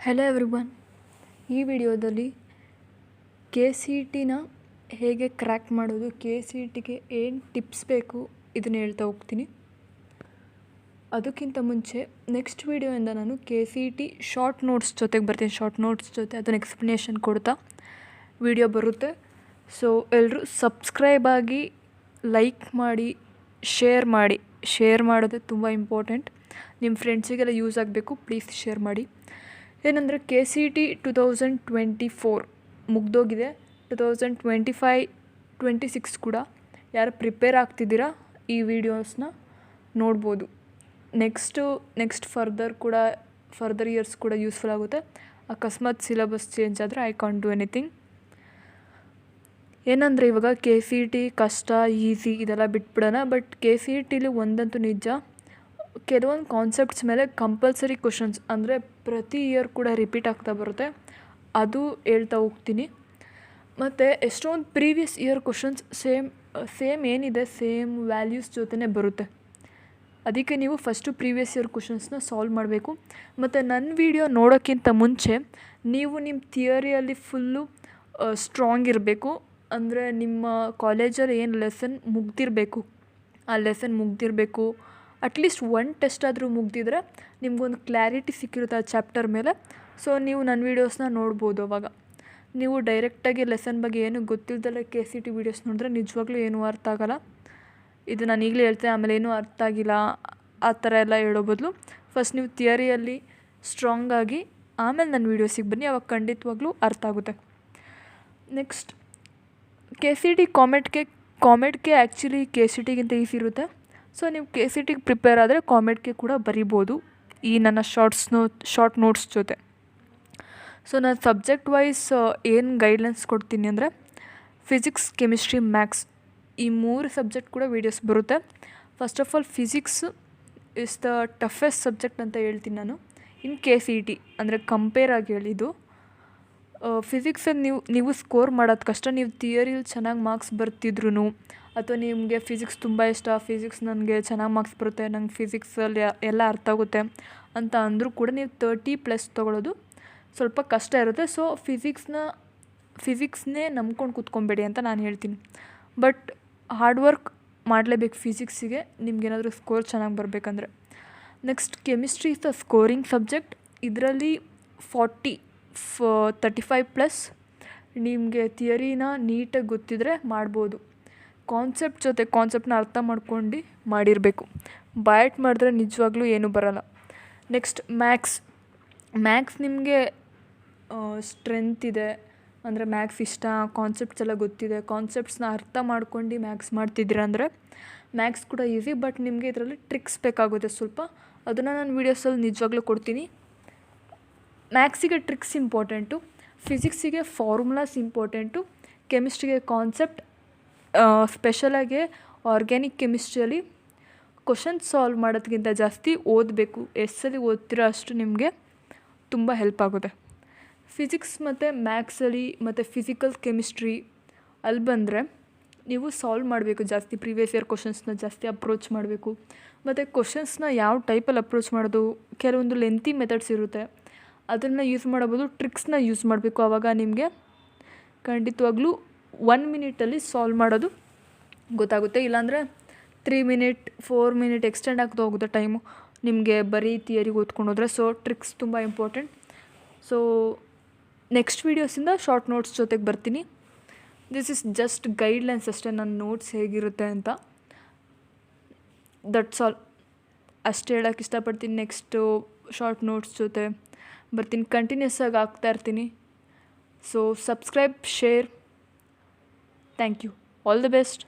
Hello everyone, ಈ ವಿಡಿಯೋದಲ್ಲಿ K C ಟಿನ ಹೇಗೆ ಕ್ರ್ಯಾಕ್ ಮಾಡೋದು, ಕೆ ಸಿ ಟಿಗೆ ಏನು ಟಿಪ್ಸ್ ಬೇಕು ಇದನ್ನು ಹೇಳ್ತಾ ಹೋಗ್ತೀನಿ. ಅದಕ್ಕಿಂತ ಮುಂಚೆ ನೆಕ್ಸ್ಟ್ ವಿಡಿಯೋಯಿಂದ ನಾನು K C T short notes ಜೊತೆಗೆ ಬರ್ತೀನಿ. ಶಾರ್ಟ್ ನೋಟ್ಸ್ ಜೊತೆ ಅದನ್ನು ಎಕ್ಸ್ಪ್ಲನೇಷನ್ ಕೊಡ್ತಾ ವಿಡಿಯೋ ಬರುತ್ತೆ. ಸೊ ಎಲ್ಲರೂ ಸಬ್ಸ್ಕ್ರೈಬ್ ಆಗಿ, ಲೈಕ್ ಮಾಡಿ, ಶೇರ್ ಮಾಡೋದು ತುಂಬ ಇಂಪಾರ್ಟೆಂಟ್. ನಿಮ್ಮ ಫ್ರೆಂಡ್ಸಿಗೆಲ್ಲ ಯೂಸ್ ಆಗಬೇಕು, ಪ್ಲೀಸ್ ಶೇರ್ ಮಾಡಿ. ಏನಂದರೆ ಕೆ ಸಿ ಟಿ 2024 ಮುಗ್ದೋಗಿದೆ. 2025-26 ಕೂಡ ಯಾರು ಪ್ರಿಪೇರ್ ಆಗ್ತಿದ್ದೀರಾ ಈ ವಿಡಿಯೋಸ್ನ ನೋಡ್ಬೋದು. ನೆಕ್ಸ್ಟ್ ಫರ್ದರ್ ಇಯರ್ಸ್ ಕೂಡ ಯೂಸ್ಫುಲ್ ಆಗುತ್ತೆ. ಅಕಸ್ಮಾತ್ ಸಿಲೆಬಸ್ ಚೇಂಜ್ ಆದರೆ ಐ ಕಾಂಟ್ ಡೂ ಎನಿಥಿಂಗ್. ಏನಂದರೆ ಇವಾಗ ಕೆ ಸಿ ಟಿ ಕಷ್ಟ, ಈಸಿ ಇದೆಲ್ಲ ಬಿಟ್ಬಿಡೋಣ. ಬಟ್ ಕೆ ಸಿ ಟಿಲಿ ಒಂದಂತೂ ನಿಜ, ಕೆಲವೊಂದು ಕಾನ್ಸೆಪ್ಟ್ಸ್ ಮೇಲೆ ಕಂಪಲ್ಸರಿ ಕ್ವಶನ್ಸ್ ಅಂದರೆ ಪ್ರತಿ ಇಯರ್ ಕೂಡ ರಿಪೀಟ್ ಆಗ್ತಾ ಬರುತ್ತೆ, ಅದು ಹೇಳ್ತಾ ಹೋಗ್ತೀನಿ. ಮತ್ತು ಎಷ್ಟೊಂದು ಪ್ರೀವಿಯಸ್ ಇಯರ್ ಕ್ವಶನ್ಸ್ ಸೇಮ್ ಏನಿದೆ ಸೇಮ್ ವ್ಯಾಲ್ಯೂಸ್ ಜೊತೆನೇ ಬರುತ್ತೆ. ಅದಕ್ಕೆ ನೀವು ಫಸ್ಟು ಪ್ರೀವಿಯಸ್ ಇಯರ್ ಕ್ವಶನ್ಸ್ನ ಸಾಲ್ವ್ ಮಾಡಬೇಕು. ಮತ್ತು ನನ್ನ ವಿಡಿಯೋ ನೋಡೋಕ್ಕಿಂತ ಮುಂಚೆ ನೀವು ನಿಮ್ಮ ಥಿಯರಿಯಲ್ಲಿ ಫುಲ್ಲು ಸ್ಟ್ರಾಂಗ್ ಇರಬೇಕು. ಅಂದರೆ ನಿಮ್ಮ ಕಾಲೇಜಲ್ಲಿ ಏನು ಲೆಸನ್ ಮುಗ್ದಿರಬೇಕು, ಆ ಲೆಸನ್ ಮುಗ್ದಿರಬೇಕು. ಅಟ್ಲೀಸ್ಟ್ ಒನ್ ಟೆಸ್ಟ್ ಆದರೂ ಮುಗ್ದಿದ್ರೆ ನಿಮಗೊಂದು ಕ್ಲಾರಿಟಿ ಸಿಕ್ಕಿರುತ್ತೆ ಆ ಚಾಪ್ಟರ್ ಮೇಲೆ. ಸೊ ನೀವು ನನ್ನ ವೀಡಿಯೋಸ್ನ ನೋಡ್ಬೋದು. ಅವಾಗ ನೀವು ಡೈರೆಕ್ಟಾಗಿ ಲೆಸನ್ ಬಗ್ಗೆ ಏನು ಗೊತ್ತಿಲ್ಲದಲ್ಲೇ ಕೆ ಸಿ ಟಿ ವೀಡಿಯೋಸ್ ನೋಡಿದ್ರೆ ನಿಜವಾಗ್ಲೂ ಏನೂ ಅರ್ಥ ಆಗೋಲ್ಲ. ಇದು ನಾನು ಈಗಲೇ ಹೇಳ್ತೇನೆ, ಆಮೇಲೆ ಏನೂ ಅರ್ಥ ಆಗಿಲ್ಲ ಆ ಥರ ಎಲ್ಲ ಹೇಳೋ ಬದಲು ಫಸ್ಟ್ ನೀವು ಥಿಯರಿಯಲ್ಲಿ ಸ್ಟ್ರಾಂಗ್ ಆಗಿ ಆಮೇಲೆ ನನ್ನ ವೀಡಿಯೋಸಿಗೆ ಬನ್ನಿ, ಅವಾಗ ಖಂಡಿತವಾಗ್ಲೂ ಅರ್ಥ ಆಗುತ್ತೆ. ನೆಕ್ಸ್ಟ್ ಕೆ ಸಿ ಟಿ ಕಾಮೆಡ್ಗೆ ಆ್ಯಕ್ಚುಲಿ ಕೆ ಸಿ ಟಿಗಿಂತ ಈಸಿ ಇರುತ್ತೆ. ಸೊ ನೀವು ಕೆ ಸಿ ಟಿಗೆ ಪ್ರಿಪೇರ್ ಆದರೆ ಕಾಮೆಡ್ಗೆ ಕೂಡ ಬರಿಬೋದು ಈ ನನ್ನ ಶಾರ್ಟ್ ನೋಟ್ಸ್ ಜೊತೆ. ಸೊ ನಾನು ಸಬ್ಜೆಕ್ಟ್ ವೈಸ್ ಏನು ಗೈಡ್ಲೈನ್ಸ್ ಕೊಡ್ತೀನಿ ಅಂದರೆ ಫಿಸಿಕ್ಸ್, ಕೆಮಿಸ್ಟ್ರಿ, ಮ್ಯಾಥ್ಸ್ ಈ 3 ಸಬ್ಜೆಕ್ಟ್ ಕೂಡ ವೀಡಿಯೋಸ್ ಬರುತ್ತೆ. First of all physics is the toughest subject ಅಂತ ಹೇಳ್ತೀನಿ ನಾನು ಇನ್ ಕೆ ಸಿ ಟಿ. ಅಂದರೆ ಕಂಪೇರ್ ಆಗಿ ಹೇಳಿದ್ದು ಫಿಸಿಕ್ಸಲ್ಲಿ ನೀವು ಸ್ಕೋರ್ ಮಾಡೋದು ಕಷ್ಟ. ನೀವು ಥಿಯರಿಲಿ ಚೆನ್ನಾಗಿ ಮಾರ್ಕ್ಸ್ ಬರ್ತಿದ್ರು, ಅಥವಾ ನಿಮಗೆ ಫಿಸಿಕ್ಸ್ ತುಂಬ ಇಷ್ಟ, ಫಿಸಿಕ್ಸ್ ನನಗೆ ಚೆನ್ನಾಗಿ ಮಾರ್ಕ್ಸ್ ಬರುತ್ತೆ, ನಂಗೆ ಫಿಸಿಕ್ಸಲ್ಲಿ ಎಲ್ಲ ಅರ್ಥ ಆಗುತ್ತೆ ಅಂತ ಅಂದರೂ ಕೂಡ ನೀವು 30+ ತೊಗೊಳ್ಳೋದು ಸ್ವಲ್ಪ ಕಷ್ಟ ಇರುತ್ತೆ. ಸೊ ಫಿಸಿಕ್ಸ್ನೇ ನಂಬ್ಕೊಂಡು ಕೂತ್ಕೊಬೇಡಿ ಅಂತ ನಾನು ಹೇಳ್ತೀನಿ. ಬಟ್ ಹಾರ್ಡ್ ವರ್ಕ್ ಮಾಡಲೇಬೇಕು ಫಿಸಿಕ್ಸಿಗೆ, ನಿಮ್ಗೇನಾದರೂ ಸ್ಕೋರ್ ಚೆನ್ನಾಗಿ ಬರಬೇಕಂದ್ರೆ. Next chemistry is the scoring subject. ಇದರಲ್ಲಿ 35+ ನಿಮಗೆ ಥಿಯರಿನ ನೀಟಾಗಿ ಗೊತ್ತಿದ್ದರೆ ಮಾಡ್ಬೋದು. ಕಾನ್ಸೆಪ್ಟ್ನ ಅರ್ಥ ಮಾಡ್ಕೊಂಡು ಮಾಡಿರಬೇಕು. ಬಯಾಟ್ ಮಾಡಿದ್ರೆ ನಿಜವಾಗ್ಲೂ ಏನೂ ಬರೋಲ್ಲ. ನೆಕ್ಸ್ಟ್ ಮ್ಯಾಕ್ಸ್ ನಿಮಗೆ ಸ್ಟ್ರೆಂತ್ ಇದೆ ಅಂದರೆ ಮ್ಯಾಕ್ಸ್ ಇಷ್ಟ, ಕಾನ್ಸೆಪ್ಟ್ಸ್ ಎಲ್ಲ ಗೊತ್ತಿದೆ, ಕಾನ್ಸೆಪ್ಟ್ಸ್ನ ಅರ್ಥ ಮಾಡ್ಕೊಂಡು ಮ್ಯಾಕ್ಸ್ ಮಾಡ್ತಿದ್ದೀರ ಅಂದರೆ ಮ್ಯಾಕ್ಸ್ ಕೂಡ ಈಸಿ. ಬಟ್ ನಿಮಗೆ ಇದರಲ್ಲಿ ಟ್ರಿಕ್ಸ್ ಬೇಕಾಗುತ್ತೆ ಸ್ವಲ್ಪ, ಅದನ್ನು ನಾನು ವೀಡಿಯೋಸಲ್ಲಿ ನಿಜವಾಗ್ಲೂ ಕೊಡ್ತೀನಿ. ಮ್ಯಾಕ್ಸಿಗೆ ಟ್ರಿಕ್ಸ್ ಇಂಪಾರ್ಟೆಂಟು, ಫಿಸಿಕ್ಸಿಗೆ ಫಾರ್ಮುಲಾಸ್ ಇಂಪಾರ್ಟೆಂಟು, ಕೆಮಿಸ್ಟ್ರಿಗೆ ಕಾನ್ಸೆಪ್ಟ್, ಸ್ಪೆಷಲಾಗಿ ಆರ್ಗ್ಯಾನಿಕ್ ಕೆಮಿಸ್ಟ್ರಿಯಲ್ಲಿ ಕ್ವಶನ್ ಸಾಲ್ವ್ ಮಾಡೋದಕ್ಕಿಂತ ಜಾಸ್ತಿ ಓದಬೇಕು. ಎಷ್ಟಲ್ಲಿ ಓದ್ತಿರೋ ಅಷ್ಟು ನಿಮಗೆ ತುಂಬ ಹೆಲ್ಪ್ ಆಗುತ್ತೆ. ಫಿಸಿಕ್ಸ್ ಮತ್ತು ಮ್ಯಾಥ್ಸಲ್ಲಿ ಮತ್ತು ಫಿಸಿಕಲ್ ಕೆಮಿಸ್ಟ್ರಿ ಅಲ್ಲಿ ಬಂದರೆ ನೀವು ಸಾಲ್ವ್ ಮಾಡಬೇಕು ಜಾಸ್ತಿ. ಪ್ರೀವಿಯಸ್ ಇಯರ್ ಕ್ವಶನ್ಸ್ನ ಜಾಸ್ತಿ ಅಪ್ರೋಚ್ ಮಾಡಬೇಕು. ಮತ್ತು ಕ್ವಶನ್ಸ್ನ ಯಾವ ಟೈಪಲ್ಲಿ ಅಪ್ರೋಚ್ ಮಾಡೋದು, ಕೆಲವೊಂದು ಲೆಂತಿ ಮೆಥಡ್ಸ್ ಇರುತ್ತೆ, ಅದನ್ನು ಯೂಸ್ ಮಾಡಬೋದು. ಟ್ರಿಕ್ಸ್ನ ಯೂಸ್ ಮಾಡಬೇಕು. ಆವಾಗ ನಿಮಗೆ ಖಂಡಿತವಾಗ್ಲೂ 1 ಮಿನಿಟಲ್ಲಿ ಸಾಲ್ವ್ ಮಾಡೋದು ಗೊತ್ತಾಗುತ್ತೆ. ಇಲ್ಲಾಂದರೆ 3 ಮಿನಿಟ್ 4 ಮಿನಿಟ್ ಎಕ್ಸ್ಟೆಂಡ್ ಆಗ್ತಾ ಹೋಗುತ್ತೆ ಟೈಮು ನಿಮಗೆ ಬರೀ ಥಿಯರಿಗೆ ಓದ್ಕೊಂಡು ಹೋದರೆ. ಸೊ ಟ್ರಿಕ್ಸ್ ತುಂಬ ಇಂಪಾರ್ಟೆಂಟ್. ಸೊ ನೆಕ್ಸ್ಟ್ ವೀಡಿಯೋಸಿಂದ ಶಾರ್ಟ್ ನೋಟ್ಸ್ ಜೊತೆಗೆ ಬರ್ತೀನಿ. ದಿಸ್ ಇಸ್ ಜಸ್ಟ್ ಗೈಡ್ಲೈನ್ಸ್ ಅಷ್ಟೇ, ನನ್ನ ನೋಟ್ಸ್ ಹೇಗಿರುತ್ತೆ ಅಂತ. ದಟ್ಸ್ ಆಲ್, ಅಷ್ಟೇ ಹೇಳೋಕ್ಕೆ ಇಷ್ಟಪಡ್ತೀನಿ. ನೆಕ್ಸ್ಟು ಶಾರ್ಟ್ ನೋಟ್ಸ್ ಜೊತೆ ಬರ್ತೀನಿ, ಕಂಟಿನ್ಯೂಸ್ ಆಗಿ ಆಗ್ತಾ ಇರ್ತೀನಿ. So subscribe, share. Thank you. All the best.